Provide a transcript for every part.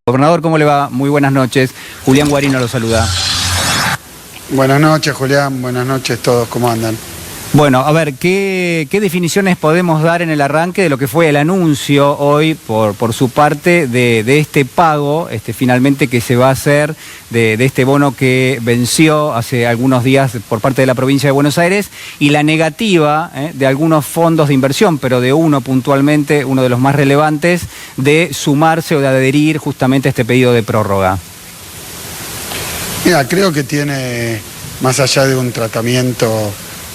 Gobernador, ¿cómo le va? Muy buenas noches. Julián Guarino lo saluda. Buenas noches, Julián. Buenas noches a todos. ¿Cómo andan? Bueno, a ver, ¿qué definiciones podemos dar en el arranque de lo que fue el anuncio hoy por su parte de este pago, finalmente que se va a hacer de este bono que venció hace algunos días por parte de la provincia de Buenos Aires y la negativa de algunos fondos de inversión, pero de uno puntualmente, uno de los más relevantes, de sumarse o de adherir justamente a este pedido de prórroga? Mira, creo que tiene, más allá de un tratamiento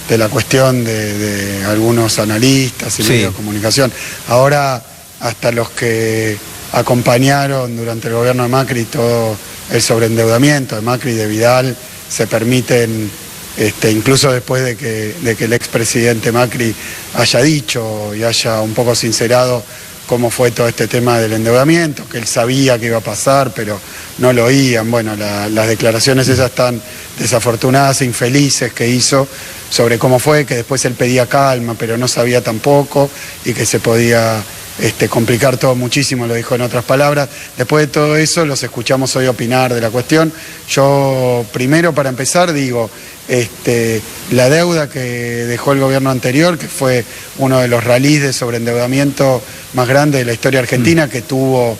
de la cuestión de algunos analistas y medios de comunicación, ahora hasta los que acompañaron durante el gobierno de Macri todo el sobreendeudamiento de Macri y de Vidal se permiten, incluso después de que el expresidente Macri haya dicho y haya un poco sincerado cómo fue todo este tema del endeudamiento, que él sabía que iba a pasar, pero no lo oían. Bueno, las declaraciones esas tan desafortunadas e infelices que hizo sobre cómo fue, que después él pedía calma, pero no sabía tampoco, y que se podía complicar todo muchísimo, lo dijo en otras palabras. Después de todo eso, los escuchamos hoy opinar de la cuestión. Yo, primero, para empezar, digo, la deuda que dejó el gobierno anterior, que fue uno de los rallies de sobreendeudamiento más grandes de la historia argentina, que tuvo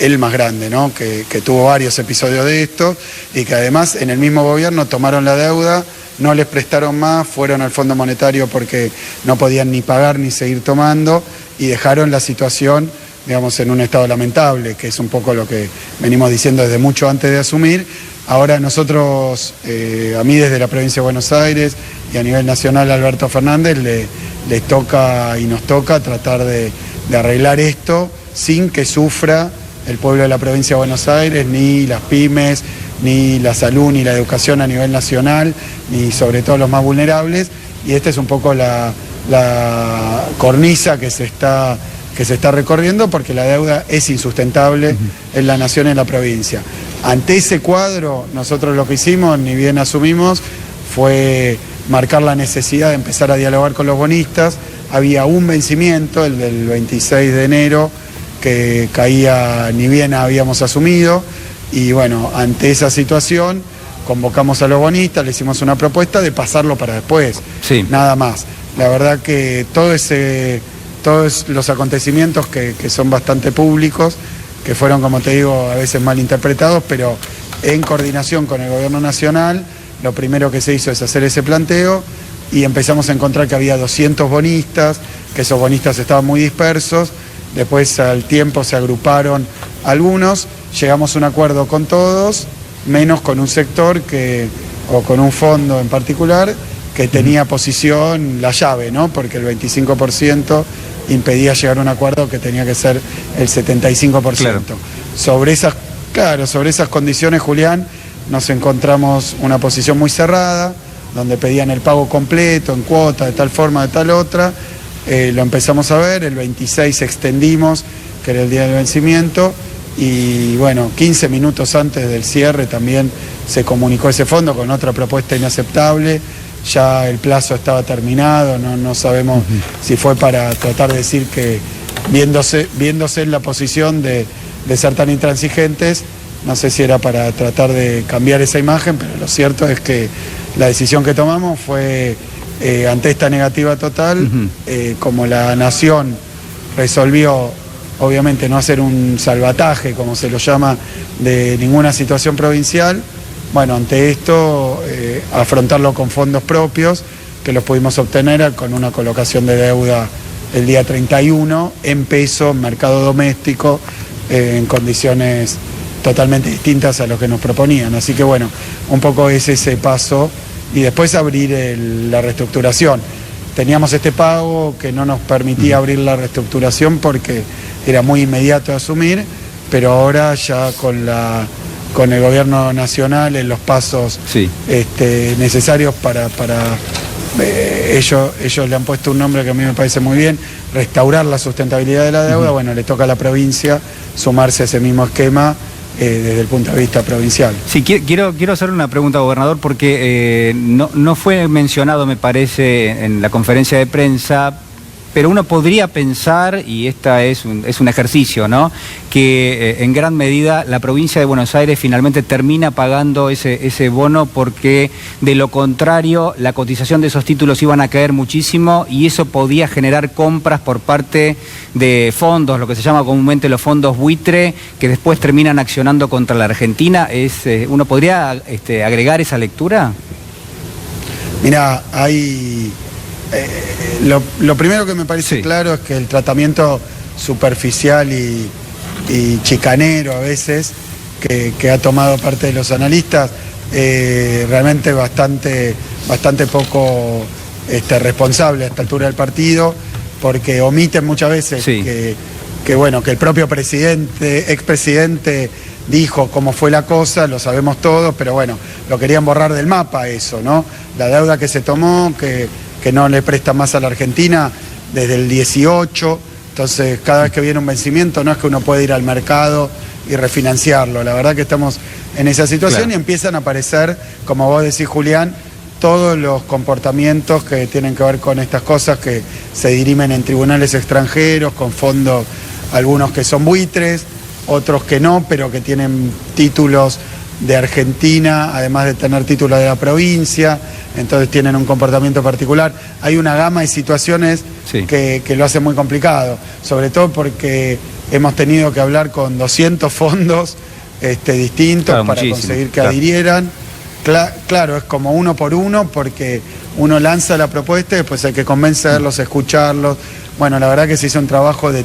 el más grande, ¿no? Que tuvo varios episodios de esto, y que además en el mismo gobierno tomaron la deuda, no les prestaron más, fueron al Fondo Monetario porque no podían ni pagar ni seguir tomando, y dejaron la situación, digamos, en un estado lamentable, que es un poco lo que venimos diciendo desde mucho antes de asumir. Ahora nosotros, a mí desde la provincia de Buenos Aires y a nivel nacional a Alberto Fernández, les toca y nos toca tratar de arreglar esto sin que sufra el pueblo de la provincia de Buenos Aires, ni las pymes, ni la salud, ni la educación a nivel nacional, ni sobre todo los más vulnerables. Y esta es un poco la cornisa que se está recorriendo, porque la deuda es insustentable en la nación y en la provincia. Ante ese cuadro, nosotros lo que hicimos, ni bien asumimos, fue marcar la necesidad de empezar a dialogar con los bonistas. Había un vencimiento, el del 26 de enero, que caía ni bien habíamos asumido, y bueno, ante esa situación convocamos a los bonistas, le hicimos una propuesta de pasarlo para después, nada más. La verdad que todos los acontecimientos que son bastante públicos, que fueron, como te digo, a veces mal interpretados, pero en coordinación con el gobierno nacional, lo primero que se hizo es hacer ese planteo, y empezamos a encontrar que había 200 bonistas, que esos bonistas estaban muy dispersos. Después al tiempo se agruparon algunos, llegamos a un acuerdo con todos, menos con un sector o con un fondo en particular, que tenía posición la llave, ¿no? Porque el 25% impedía llegar a un acuerdo que tenía que ser el 75%. Claro. Sobre esas condiciones, Julián, nos encontramos una posición muy cerrada, donde pedían el pago completo, en cuota, de tal forma, de tal otra. Lo empezamos a ver, el 26 extendimos, que era el día del vencimiento, y bueno, 15 minutos antes del cierre también se comunicó ese fondo con otra propuesta inaceptable. Ya el plazo estaba terminado, no sabemos si fue para tratar de decir que, viéndose en la posición de ser tan intransigentes, no sé si era para tratar de cambiar esa imagen, pero lo cierto es que la decisión que tomamos fue, ante esta negativa total, como la nación resolvió, obviamente, no hacer un salvataje, como se lo llama, de ninguna situación provincial, bueno, ante esto, afrontarlo con fondos propios, que los pudimos obtener con una colocación de deuda el día 31, en peso, mercado doméstico, en condiciones totalmente distintas a lo que nos proponían. Así que bueno, un poco es ese paso, y después abrir la reestructuración. Teníamos este pago que no nos permitía abrir la reestructuración porque era muy inmediato de asumir, pero ahora ya con el gobierno nacional en los pasos necesarios para ellos le han puesto un nombre que a mí me parece muy bien, restaurar la sustentabilidad de la deuda. Bueno, le toca a la provincia sumarse a ese mismo esquema desde el punto de vista provincial. Sí, quiero hacer una pregunta, gobernador, porque no fue mencionado, me parece, en la conferencia de prensa pero uno podría pensar, y esta es un ejercicio, ¿no?, que en gran medida la provincia de Buenos Aires finalmente termina pagando ese bono, porque de lo contrario la cotización de esos títulos iban a caer muchísimo y eso podía generar compras por parte de fondos, lo que se llama comúnmente los fondos buitre, que después terminan accionando contra la Argentina. ¿Uno podría agregar esa lectura? Mira, hay... lo primero que me parece claro es que el tratamiento superficial y chicanero a veces que ha tomado parte de los analistas, realmente bastante poco responsable a esta altura del partido, porque omiten muchas veces que el propio expresidente dijo cómo fue la cosa, lo sabemos todos, pero bueno, lo querían borrar del mapa eso, ¿no? La deuda que se tomó, que no le presta más a la Argentina desde el 18, entonces cada vez que viene un vencimiento no es que uno puede ir al mercado y refinanciarlo. La verdad que estamos en esa situación y empiezan a aparecer, como vos decís, Julián, todos los comportamientos que tienen que ver con estas cosas que se dirimen en tribunales extranjeros, con fondos, algunos que son buitres, otros que no, pero que tienen títulos de Argentina, además de tener títulos de la provincia, entonces tienen un comportamiento particular. Hay una gama de situaciones que lo hacen muy complicado, sobre todo porque hemos tenido que hablar con 200 fondos distintos para conseguir que adhirieran. Claro, es como uno por uno, porque uno lanza la propuesta y después hay que convencerlos, escucharlos. Bueno, la verdad que se hizo un trabajo de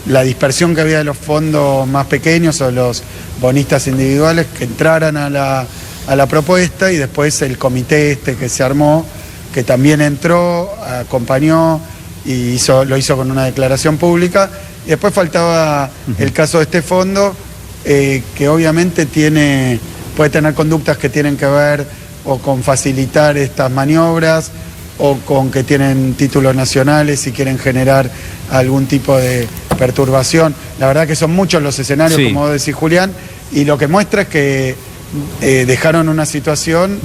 la dispersión que había de los fondos más pequeños o los bonistas individuales que entraran a la propuesta, y después el comité que se armó, que también entró, acompañó y lo hizo con una declaración pública. Y después faltaba el caso de este fondo, que obviamente puede tener conductas que tienen que ver o con facilitar estas maniobras o con que tienen títulos nacionales y quieren generar algún tipo de perturbación. La verdad que son muchos los escenarios, como vos decís, Julián, y lo que muestra es que dejaron una situación,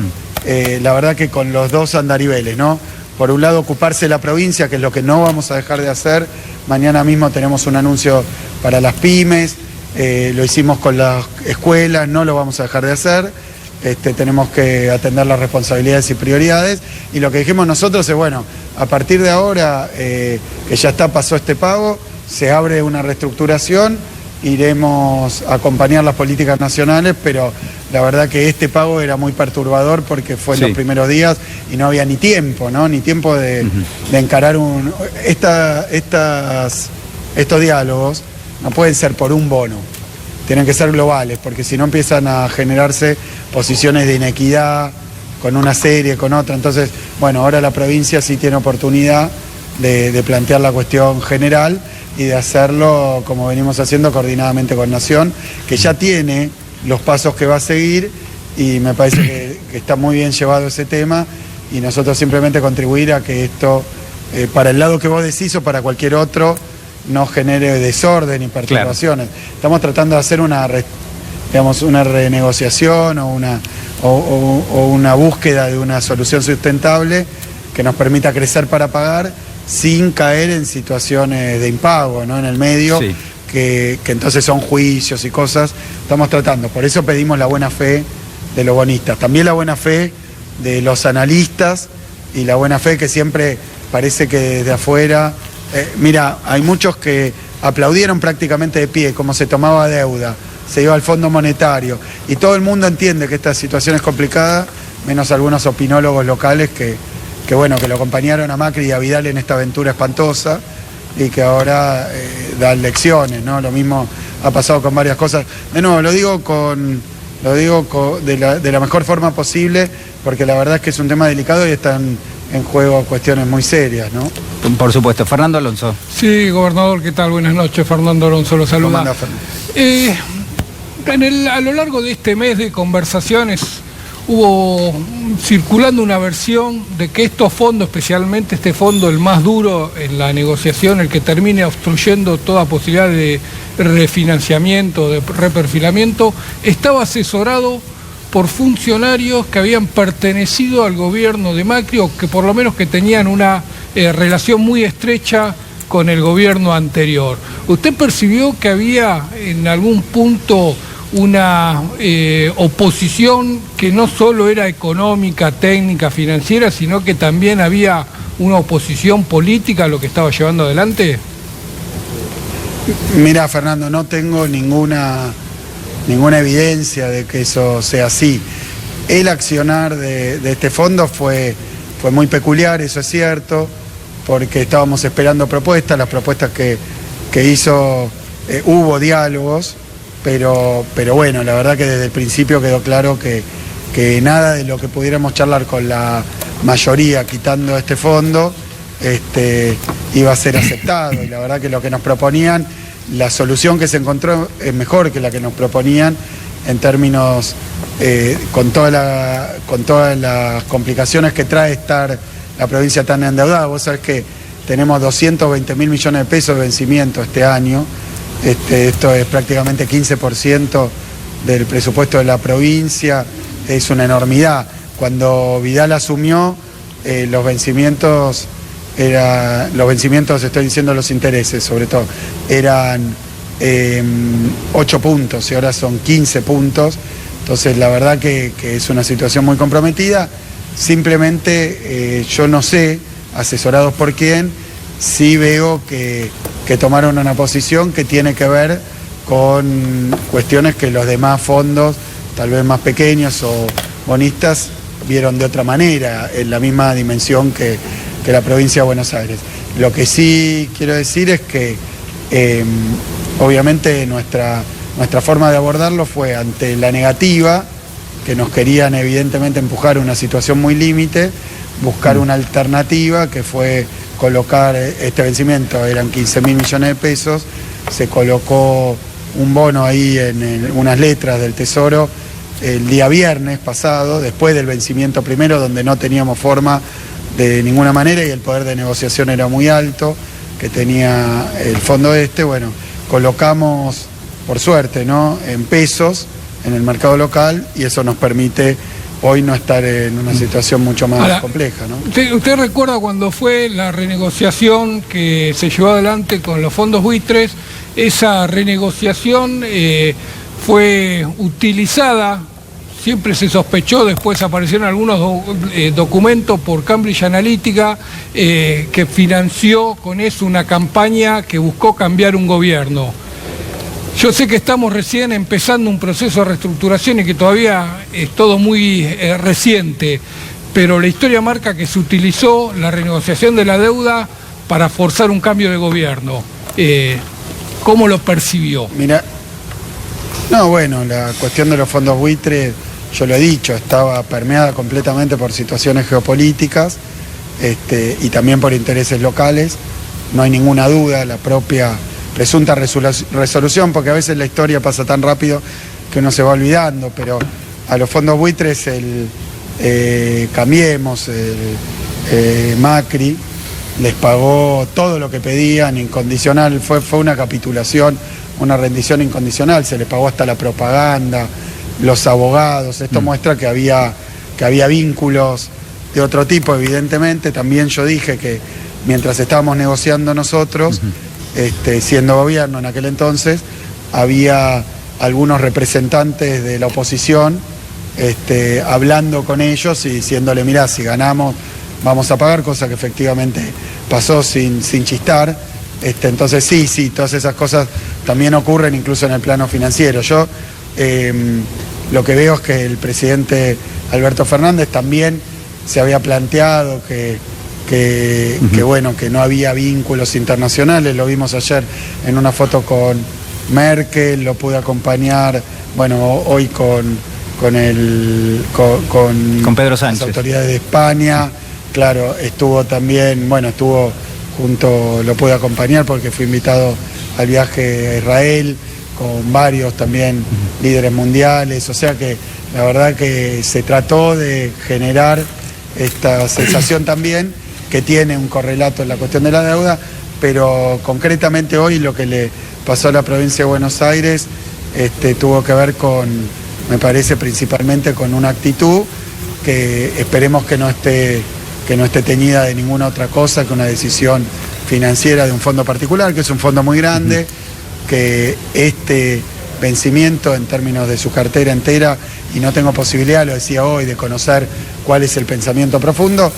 la verdad que con los dos andariveles, ¿no? Por un lado, ocuparse la provincia, que es lo que no vamos a dejar de hacer. Mañana mismo tenemos un anuncio para las pymes, lo hicimos con las escuelas, no lo vamos a dejar de hacer. Tenemos que atender las responsabilidades y prioridades, y lo que dijimos nosotros es, bueno, a partir de ahora que ya pasó este pago, se abre una reestructuración, iremos a acompañar las políticas nacionales, pero la verdad que este pago era muy perturbador porque fue en los primeros días y no había ni tiempo, ¿no? Ni tiempo de encarar estos diálogos no pueden ser por un bono. Tienen que ser globales, porque si no empiezan a generarse posiciones de inequidad con una serie, con otra. Entonces, bueno, ahora la provincia sí tiene oportunidad de plantear la cuestión general y de hacerlo como venimos haciendo coordinadamente con Nación, que ya tiene los pasos que va a seguir, y me parece que está muy bien llevado ese tema, y nosotros simplemente contribuir a que esto, para el lado que vos decís o para cualquier otro, no genere desorden y perturbaciones. Estamos tratando de hacer una renegociación o una búsqueda de una solución sustentable que nos permita crecer para pagar sin caer en situaciones de impago, ¿no? En el medio, que entonces son juicios y cosas. Estamos tratando, por eso pedimos la buena fe de los bonistas, también la buena fe de los analistas y la buena fe que siempre parece que desde afuera... mira, hay muchos que aplaudieron prácticamente de pie cómo se tomaba deuda, se iba al Fondo Monetario, y todo el mundo entiende que esta situación es complicada, menos algunos opinólogos locales que lo acompañaron a Macri y a Vidal en esta aventura espantosa y que ahora dan lecciones, ¿no? Lo mismo ha pasado con varias cosas. De nuevo, lo digo de la mejor forma posible, porque la verdad es que es un tema delicado y están en juego cuestiones muy serias, ¿no? Por supuesto. Fernando Alonso. Sí, gobernador, ¿qué tal? Buenas noches. Fernando Alonso lo saluda. ¿Cómo anda, Fernando? A lo largo de este mes de conversaciones hubo circulando una versión de que estos fondos, especialmente este fondo, el más duro en la negociación, el que termine obstruyendo toda posibilidad de refinanciamiento, de reperfilamiento, estaba asesorado por funcionarios que habían pertenecido al gobierno de Macri, o que por lo menos que tenían una relación muy estrecha con el gobierno anterior. ¿Usted percibió que había en algún punto una oposición que no solo era económica, técnica, financiera, sino que también había una oposición política a lo que estaba llevando adelante? Mira, Fernando, no tengo ninguna evidencia de que eso sea así. El accionar de este fondo fue muy peculiar, eso es cierto, porque estábamos esperando propuestas, las propuestas que hizo, hubo diálogos, pero bueno, la verdad que desde el principio quedó claro que nada de lo que pudiéramos charlar con la mayoría quitando este fondo iba a ser aceptado, y la verdad que lo que nos proponían, la solución que se encontró es mejor que la que nos proponían en términos, con todas las complicaciones que trae estar la provincia tan endeudada. Vos sabés que tenemos 220.000 millones de pesos de vencimiento este año. Esto es prácticamente 15% del presupuesto de la provincia, es una enormidad. Cuando Vidal asumió, los vencimientos, estoy diciendo los intereses sobre todo, eran 8 puntos y ahora son 15 puntos. Entonces la verdad que es una situación muy comprometida. Simplemente yo no sé, asesorados por quién, sí veo que tomaron una posición que tiene que ver con cuestiones que los demás fondos, tal vez más pequeños o bonistas, vieron de otra manera, en la misma dimensión que la provincia de Buenos Aires. Lo que sí quiero decir es que obviamente nuestra forma de abordarlo fue ante la negativa, que nos querían evidentemente empujar a una situación muy límite, buscar una alternativa que fue colocar este vencimiento, eran 15.000 millones de pesos, se colocó un bono ahí en unas letras del Tesoro el día viernes pasado, después del vencimiento primero, donde no teníamos forma de ninguna manera y el poder de negociación era muy alto, que tenía el fondo bueno, colocamos, por suerte, ¿no?, en pesos en el mercado local, y eso nos permite hoy no estar en una situación mucho más compleja, ¿no? ¿Usted recuerda cuando fue la renegociación que se llevó adelante con los fondos buitres? Esa renegociación fue utilizada, siempre se sospechó, después aparecieron algunos documentos por Cambridge Analytica que financió con eso una campaña que buscó cambiar un gobierno. Yo sé que estamos recién empezando un proceso de reestructuración y que todavía es todo muy reciente, pero la historia marca que se utilizó la renegociación de la deuda para forzar un cambio de gobierno. ¿Cómo lo percibió? Mira, no, bueno, la cuestión de los fondos buitres, yo lo he dicho, estaba permeada completamente por situaciones geopolíticas y también por intereses locales. No hay ninguna duda, la propia presunta resolución, porque a veces la historia pasa tan rápido que uno se va olvidando, pero a los fondos buitres Cambiemos, Macri, les pagó todo lo que pedían, incondicional, fue una capitulación, una rendición incondicional, se les pagó hasta la propaganda, los abogados. Esto muestra que había vínculos de otro tipo, evidentemente. También yo dije que mientras estábamos negociando nosotros, siendo gobierno en aquel entonces, había algunos representantes de la oposición hablando con ellos y diciéndole, mirá, si ganamos vamos a pagar, cosa que efectivamente pasó sin chistar. Entonces sí, todas esas cosas también ocurren incluso en el plano financiero. Yo lo que veo es que el presidente Alberto Fernández también se había planteado que no había vínculos internacionales. Lo vimos ayer en una foto con Merkel, lo pude acompañar, hoy con Pedro Sánchez, las autoridades de España. Claro, estuvo también, estuvo junto, lo pude acompañar porque fui invitado al viaje a Israel, con varios también líderes mundiales. O sea que la verdad que se trató de generar esta sensación también, que tiene un correlato en la cuestión de la deuda, pero concretamente hoy lo que le pasó a la provincia de Buenos Aires tuvo que ver con, me parece, principalmente con una actitud que esperemos que no esté que no esté teñida de ninguna otra cosa que una decisión financiera de un fondo particular, que es un fondo muy grande, que este vencimiento en términos de su cartera entera, y no tengo posibilidad, lo decía hoy, de conocer cuál es el pensamiento profundo,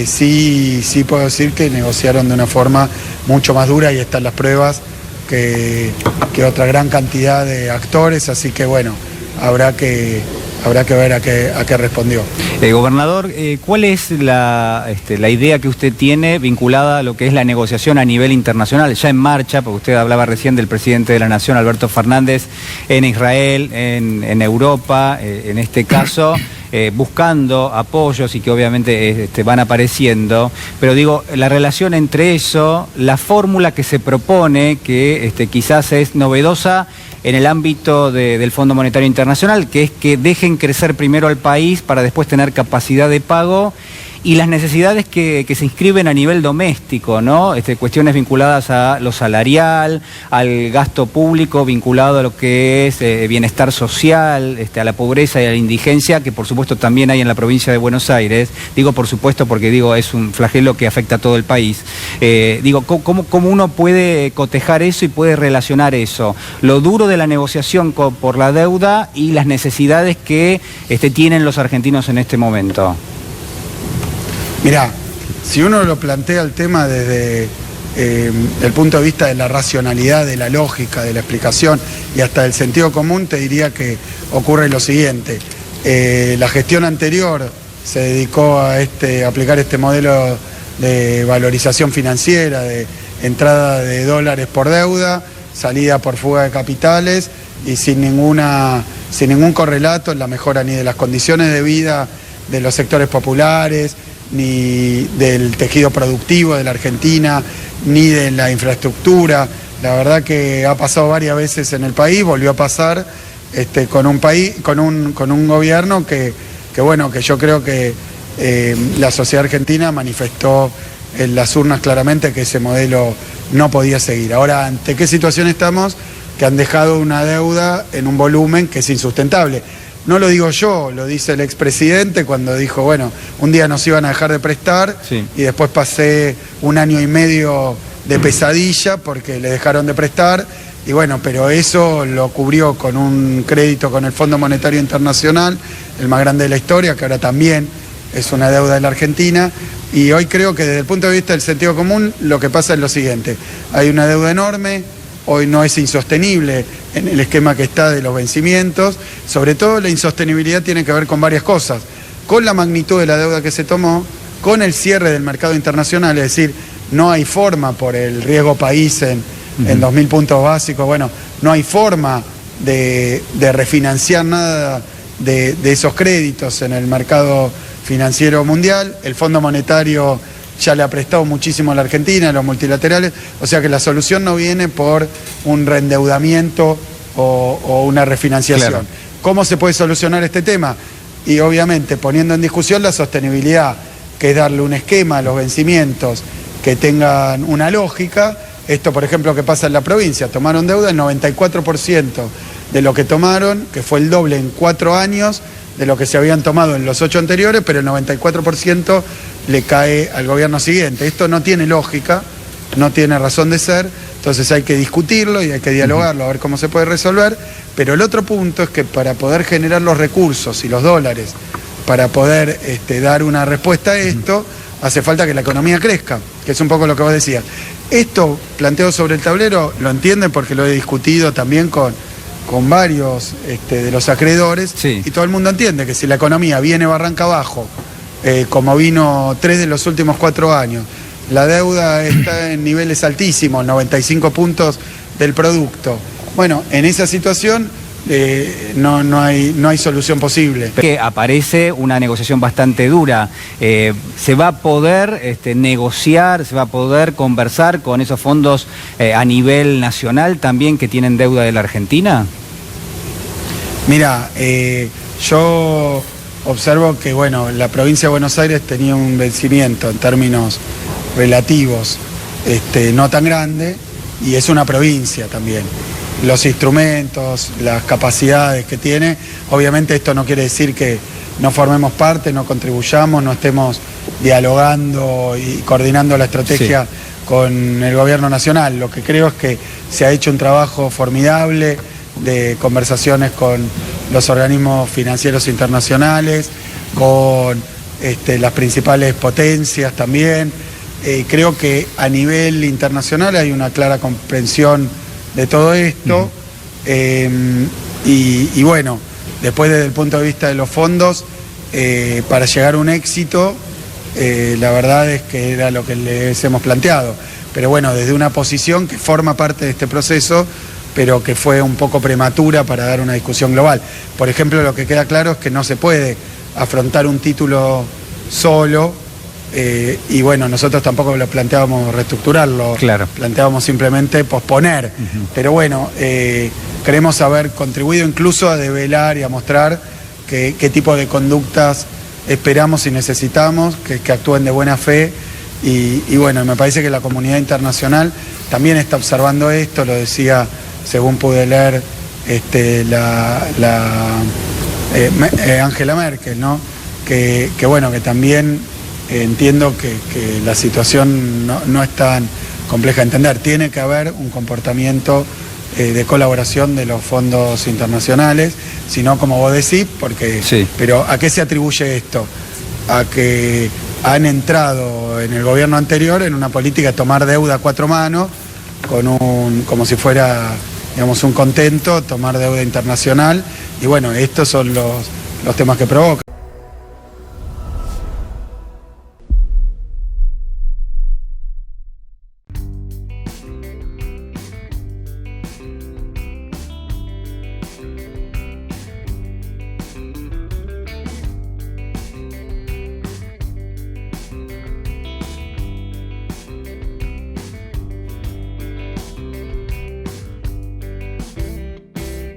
sí puedo decir que negociaron de una forma mucho más dura y están las pruebas que otra gran cantidad de actores, así que bueno, habrá que ver a qué respondió. Gobernador, ¿cuál es la idea que usted tiene vinculada a lo que es la negociación a nivel internacional, ya en marcha, porque usted hablaba recién del presidente de la Nación, Alberto Fernández, en Israel, en Europa, en este caso, buscando apoyos y que obviamente van apareciendo, pero digo, la relación entre eso, la fórmula que se propone, que quizás es novedosa en el ámbito del Fondo Monetario Internacional, que es que dejen crecer primero al país para después tener capacidad de pago, y las necesidades que se inscriben a nivel doméstico, ¿no? Cuestiones vinculadas a lo salarial, al gasto público vinculado a lo que es bienestar social, a la pobreza y a la indigencia, que por supuesto también hay en la provincia de Buenos Aires. Digo por supuesto porque es un flagelo que afecta a todo el país. ¿Cómo uno puede cotejar eso y puede relacionar eso? Lo duro de la negociación por la deuda y las necesidades que tienen los argentinos en este momento. Mirá, si uno lo plantea el tema desde el punto de vista de la racionalidad, de la lógica, de la explicación y hasta del sentido común, te diría que ocurre lo siguiente. La gestión anterior se dedicó a aplicar este modelo de valorización financiera, de entrada de dólares por deuda, salida por fuga de capitales y sin ningún correlato en la mejora ni de las condiciones de vida de los sectores populares, ni del tejido productivo de la Argentina, ni de la infraestructura. La verdad que ha pasado varias veces en el país, volvió a pasar con un gobierno que yo creo que la sociedad argentina manifestó en las urnas claramente que ese modelo no podía seguir. Ahora, ¿ante qué situación estamos? Que han dejado una deuda en un volumen que es insustentable. No lo digo yo, lo dice el expresidente cuando dijo, bueno, un día nos iban a dejar de prestar, sí, y después pasé 1 año y medio de pesadilla porque le dejaron de prestar, y bueno, pero eso lo cubrió con un crédito con el Fondo Monetario Internacional, el más grande de la historia, que ahora también es una deuda de la Argentina, y hoy creo que desde el punto de vista del sentido común lo que pasa es lo siguiente: hay una deuda enorme, hoy no es insostenible en el esquema que está de los vencimientos. Sobre todo la insostenibilidad tiene que ver con varias cosas, con la magnitud de la deuda que se tomó, con el cierre del mercado internacional, es decir, no hay forma por el riesgo país en 2.000 puntos básicos, bueno, no hay forma de refinanciar nada de esos créditos en el mercado financiero mundial. El Fondo Monetario ya le ha prestado muchísimo a la Argentina, a los multilaterales, o sea que la solución no viene por un reendeudamiento o una refinanciación. Claro. ¿Cómo se puede solucionar este tema? Y obviamente poniendo en discusión la sostenibilidad, que es darle un esquema a los vencimientos que tengan una lógica. Esto, por ejemplo, que pasa en la provincia, tomaron deuda, el 94% de lo que tomaron, que fue el doble en 4 años de lo que se habían tomado en los 8 anteriores, pero el 94% le cae al gobierno siguiente. Esto no tiene lógica, no tiene razón de ser, entonces hay que discutirlo y hay que dialogarlo, a ver cómo se puede resolver, pero el otro punto es que para poder generar los recursos y los dólares, para poder dar una respuesta a esto, hace falta que la economía crezca, que es un poco lo que vos decías. Esto planteado sobre el tablero lo entienden porque lo he discutido también con varios de los acreedores, sí, y todo el mundo entiende que si la economía viene barranca abajo, como vino 3 de los últimos 4 años, la deuda está en niveles altísimos, 95 puntos del producto. Bueno, en esa situación no hay solución posible. Que aparece una negociación bastante dura. ¿Se va a poder negociar, se va a poder conversar con esos fondos a nivel nacional también que tienen deuda de la Argentina? Mira, yo observo que la provincia de Buenos Aires tenía un vencimiento en términos relativos no tan grande, y es una provincia también. Los instrumentos, las capacidades que tiene, obviamente esto no quiere decir que no formemos parte, no contribuyamos, no estemos dialogando y coordinando la estrategia con el gobierno nacional. Lo que creo es que se ha hecho un trabajo formidable de conversaciones con los organismos financieros internacionales, con las principales potencias también. Creo que a nivel internacional hay una clara comprensión de todo esto. Y bueno, después desde el punto de vista de los fondos, para llegar a un éxito, la verdad es que era lo que les hemos planteado. Pero bueno, desde una posición que forma parte de este proceso, pero que fue un poco prematura para dar una discusión global. Por ejemplo, lo que queda claro es que no se puede afrontar un título solo, y bueno, nosotros tampoco lo planteábamos reestructurarlo, planteábamos simplemente posponer. Pero bueno, queremos haber contribuido incluso a develar y a mostrar qué tipo de conductas esperamos y necesitamos, que actúen de buena fe. Y bueno, me parece que la comunidad internacional también está observando esto, lo decía, según pude leer, Angela Merkel, ¿no? Que bueno, que también entiendo que la situación no es tan compleja de entender. Tiene que haber un comportamiento de colaboración de los fondos internacionales, sino como vos decís, porque pero ¿a qué se atribuye esto? A que han entrado en el gobierno anterior en una política de tomar deuda a cuatro manos, como si fuera, digamos, un contento, tomar deuda internacional, y bueno, estos son los temas que provocan.